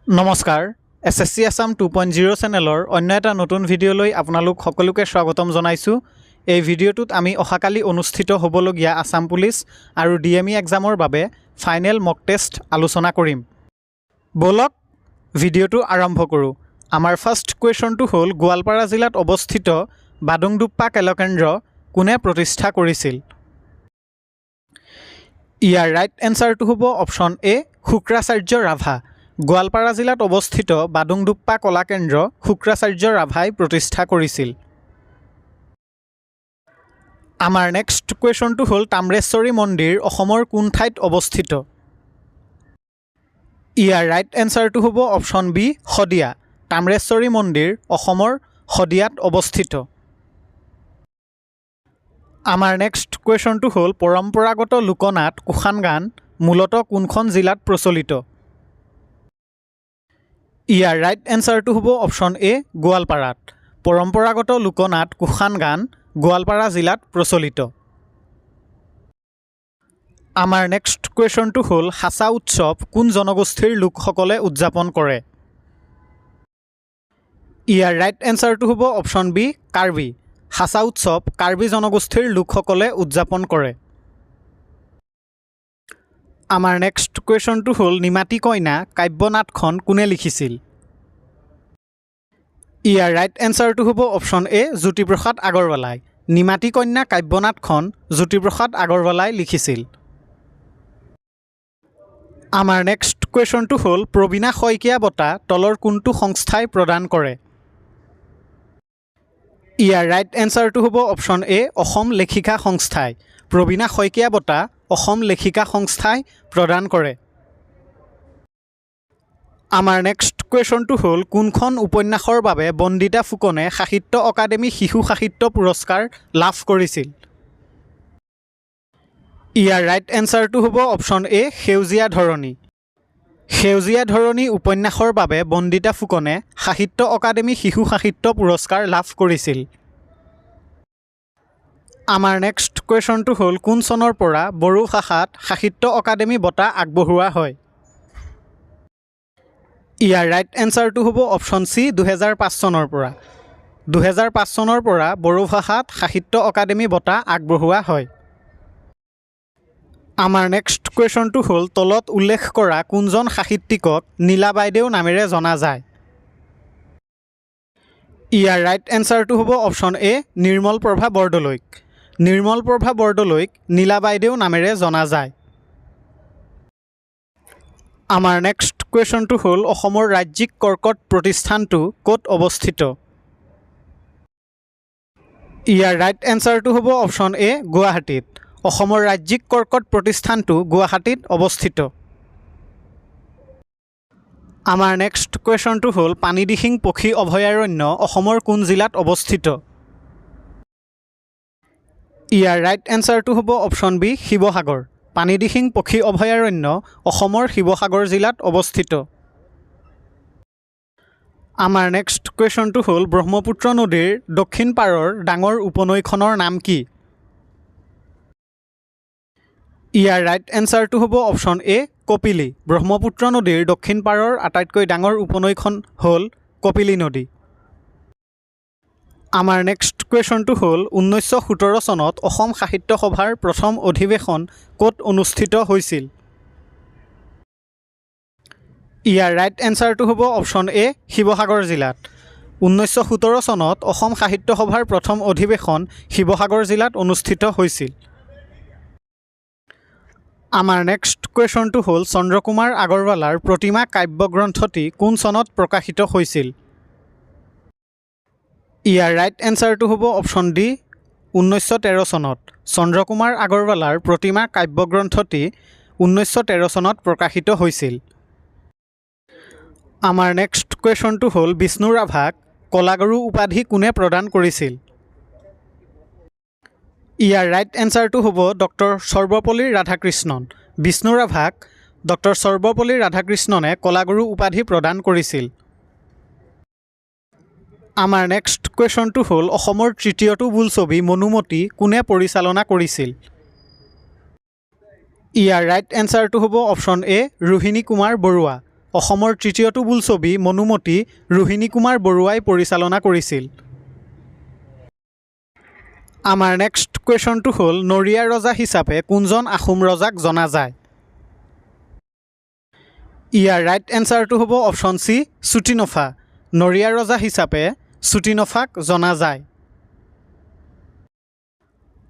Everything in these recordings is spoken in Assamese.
নমস্কাৰ SSC আসাম 2.0 চেনেলৰ অন্য এটা নতুন ভিডিঅ'লৈ আপোনালোক সকলোকে স্বাগতম জনাইছোঁ। এই ভিডিঅ'টোত আমি অহাকালি অনুষ্ঠিত হ'বলগীয়া আসাম পুলিচ আৰু DME এক্সামৰ বাবে ফাইনেল মক টেষ্ট আলোচনা কৰিম। বলক ভিডিঅ'টো আৰম্ভ কৰোঁ। আমাৰ ফাৰ্ষ্ট কুৱেশ্যনটো হ'ল গোৱালপাৰা জিলাত অৱস্থিত বাদুংডুপ্পা কেন্দ্ৰ কোনে প্ৰতিষ্ঠা কৰিছিল? ইয়াৰ ৰাইট এনচাৰটো হ'ব অপশ্যন এ শুক্ৰাচাৰ্য ৰাভা। গোৱালপাৰা জিলাত অৱস্থিত বাদুংডুপ্পা কলা কেন্দ্ৰ শুক্ৰাচাৰ্য ৰাভাই প্ৰতিষ্ঠা কৰিছিল। আমাৰ নেক্সট কুৱেশ্যনটো হ'ল তাম্ৰেশ্বৰী মন্দিৰ অসমৰ কোন ঠাইত অৱস্থিত? ইয়াৰ ৰাইট এনচাৰটো হ'ব অপশ্যন বি শদিয়া। তাম্ৰেশ্বৰী মন্দিৰ অসমৰ শদিয়াত অৱস্থিত। আমাৰ নেক্সট কুৱেশ্যনটো হ'ল পৰম্পৰাগত লোকনাট কুশান গান মূলতঃ কোনখন জিলাত প্ৰচলিত? ইয়াৰ ৰাইট এনচাৰটো হ'ব অপশ্যন এ গোৱালপাৰাত। পৰম্পৰাগত লোকনাট কুশান গান গোৱালপাৰা জিলাত প্ৰচলিত। আমাৰ নেক্সট কুৱেশ্যনটো হ'ল হাছা উৎসৱ কোন জনগোষ্ঠীৰ লোকসকলে উদযাপন কৰে? ইয়াৰ ৰাইট এনচাৰটো হ'ব অপশ্যন বি কাৰ্বি। হাছা উৎসৱ কাৰ্বি জনগোষ্ঠীৰ লোকসকলে উদযাপন কৰে। আমাৰ নেক্সট কুৱেশ্যনটো হ'ল নিমাতী কইনা কাব্যনাটখন কোনে লিখিছিল? ইয়াৰ ৰাইট এনচাৰটো হ'ব অপশ্যন এ জ্যোতিপ্ৰসাদ আগৰৱালাই। নিমাতী কন্যা কাব্যনাটখন জ্যোতিপ্ৰসাদ আগৰৱালাই লিখিছিল। আমাৰ নেক্সট কুৱেশ্যনটো হ'ল প্ৰবীণা শইকীয়া বঁটা তলৰ কোনটো সংস্থাই প্ৰদান কৰে? ইয়াৰ ৰাইট এনচাৰটো হ'ব অপশ্যন এ অসম লেখিকা সংস্থাই। প্ৰবীণা শইকীয়া বঁটা অসম লেখিকা সংস্থাই প্ৰদান কৰে। আমাৰ নেক্সট কুৱেশ্যনটো হ'ল কোনখন উপন্যাসৰ বাবে বন্দিতা ফুকনে সাহিত্য অকাডেমী শিশু সাহিত্য পুৰস্কাৰ লাভ কৰিছিল? ইয়াৰ ৰাইট এনচাৰটো হ'ব অপশ্যন এ সেউজীয়া ধৰণী। সেউজীয়া ধৰণী উপন্যাসৰ বাবে বন্দিতা ফুকনে সাহিত্য অকাডেমী শিশু সাহিত্য পুৰস্কাৰ লাভ কৰিছিল। আমাৰ নেক্সট কুৱেশ্যনটো হ'ল কোন চনৰ পৰা বড়ো ভাষাত সাহিত্য অকাডেমী বঁটা আগবঢ়োৱা হয়? ইয়াৰ ৰাইট এনচাৰটো হ'ব অপশ্যন চি 2005 চনৰ পৰা। 2005 চনৰ পৰা বড়ো ভাষাত সাহিত্য অকাডেমী বঁটা আগবঢ়োৱা হয়। আমাৰ নেক্সট কুৱেশ্যনটো হ'ল তলত উল্লেখ কৰা কোনজন সাহিত্যিকক নীলা বাইদেউ নামেৰে জনা যায়? ইয়াৰ ৰাইট এনচাৰটো হ'ব অপশ্যন এ নিৰ্মল প্ৰভা বৰদলৈক। নিৰ্মল প্ৰভা বৰদলৈক নীলা বাইদেউ নামেৰে জনা যায়। আমাৰ নেক্সট কুৱেশ্যনটো হ'ল অসমৰ ৰাজ্যিক কৰ্কট প্ৰতিষ্ঠানটো ক'ত অৱস্থিত? ইয়াৰ ৰাইট এনচাৰটো হ'ব অপশ্যন এ গুৱাহাটীত। অসমৰ ৰাজ্যিক কৰ্কট প্ৰতিষ্ঠানটো গুৱাহাটীত অৱস্থিত। আমাৰ নেক্সট কুৱেশ্যনটো হ'ল পানীদিহিং পক্ষী অভয়াৰণ্য অসমৰ কোন জিলাত অৱস্থিত? ইয়াৰ ৰাইট এনচাৰটো হ'ব অপশ্যন বি শিৱসাগৰ। পানীদিহিং পক্ষী অভয়াৰণ্য অসমৰ শিৱসাগৰ জিলাত অৱস্থিত। আমাৰ নেক্সট কুৱেশ্যনটো হ'ল ব্ৰহ্মপুত্ৰ নদীৰ দক্ষিণ পাৰৰ ডাঙৰ উপনৈখনৰ নাম কি? ইয়াৰ ৰাইট এনচাৰটো হ'ব অপশ্যন এ কপিলী। ব্ৰহ্মপুত্ৰ নদীৰ দক্ষিণ পাৰৰ আটাইতকৈ ডাঙৰ উপনৈখন হ'ল কপিলী নদী। আমাৰ নেক্সট কুৱেশ্যনটো হ'ল 1917 চনত অসম সাহিত্য সভাৰ প্ৰথম অধিৱেশন ক'ত অনুষ্ঠিত হৈছিল? ইয়াৰ ৰাইট এনচাৰটো হ'ব অপশ্যন এ শিৱসাগৰ জিলাত। 1917 চনত অসম সাহিত্য সভাৰ প্ৰথম অধিৱেশন শিৱসাগৰ জিলাত অনুষ্ঠিত হৈছিল। আমাৰ নেক্সট কুৱেশ্যনটো হ'ল চন্দ্ৰকুমাৰ আগৰৱালাৰ প্ৰতিমা কাব্যগ্ৰন্থটি কোন চনত প্ৰকাশিত হৈছিল? ইয়াৰ ৰাইট এনচাৰটো হ'ব অপশ্যন ডি 1913 চনত। চন্দ্ৰকুমাৰ আগৰৱালাৰ প্ৰতিমা কাব্যগ্ৰন্থটি 1913 চনত প্ৰকাশিত হৈছিল। আমাৰ নেক্সট কুৱেশ্যনটো হ'ল বিষ্ণু ৰাভাক কলাগুৰু উপাধি কোনে প্ৰদান কৰিছিল? ইয়াৰ ৰাইট এনচাৰটো হ'ব ডক্টৰ সৰ্বপল্লী ৰাধাকৃষ্ণন। বিষ্ণু ৰাভাক ডক্টৰ সৰ্বপল্লী ৰাধাকৃষ্ণনে কলাগুৰু উপাধি প্ৰদান কৰিছিল। আমাৰ নেক্সট কুৱেশ্যনটো হ'ল অসমৰ তৃতীয়টো বোলছবি মনুমতী কোনে পৰিচালনা কৰিছিল? ইয়াৰ ৰাইট এনচাৰটো হ'ব অপশ্যন এ ৰোহিণী কুমাৰ বৰুৱা। অসমৰ তৃতীয়টো বোলছবি মনুমতী ৰোহিণী কুমাৰ বৰুৱাই পৰিচালনা কৰিছিল? আমাৰ নেক্সট কুৱেশ্যনটো হ'ল নৰিয়া ৰজা হিচাপে কোনজন আহোম ৰজাক জনা যায়? ইয়াৰ ৰাইট এনচাৰটো হ'ব অপশ্যন চি চুটিনফা। নৰিয়া ৰজা হিচাপে চুটিনফাক জনা যায়।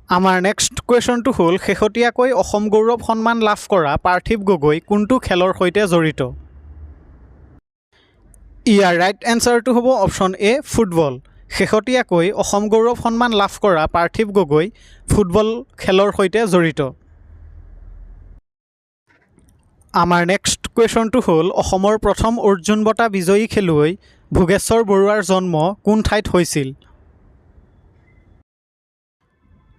আমাৰ নেক্সট কুৱেশ্যনটো হ'ল শেহতীয়াকৈ অসম গৌৰৱ সন্মান লাভ কৰা পাৰ্থিৱ গগৈ কোনটো খেলৰ সৈতে জড়িত? ইয়াৰ ৰাইট এনচাৰটো হ'ব অপশ্যন এ ফুটবল। শেহতীয়াকৈ অসম গৌৰৱ সন্মান লাভ কৰা পাৰ্থিৱ গগৈ ফুটবল খেলৰ সৈতে জড়িত। আমাৰ নেক্সট কুৱেশ্যনটো হ'ল অসমৰ প্ৰথম অৰ্জুন বঁটা বিজয়ী খেলুৱৈ ভোগেশ্বৰ বৰুৱাৰ জন্ম কোন ঠাইত হৈছিল?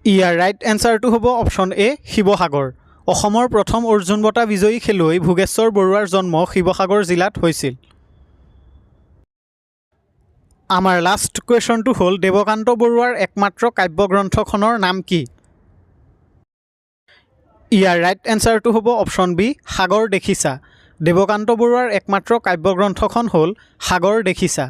ইয়াৰ ৰাইট এনচাৰটো হ'ব অপশ্যন এ শিৱসাগৰ। অসমৰ প্ৰথম অৰ্জুন বঁটা বিজয়ী খেলুৱৈ ভোগেশ্বৰ বৰুৱাৰ জন্ম শিৱসাগৰ জিলাত হৈছিল। আমাৰ লাষ্ট কুৱেশ্যনটো হ'ল দেৱকান্ত বৰুৱাৰ একমাত্ৰ কাব্যগ্ৰন্থখনৰ নাম কি? ইয়াৰ ৰাইট এনচাৰটো হ'ব অপশ্যন বি সাগৰ দেখিছা। দেৱকান্ত বৰুৱাৰ একমাত্ৰ কাব্যগ্ৰন্থখন হ'ল সাগৰ দেখিছা।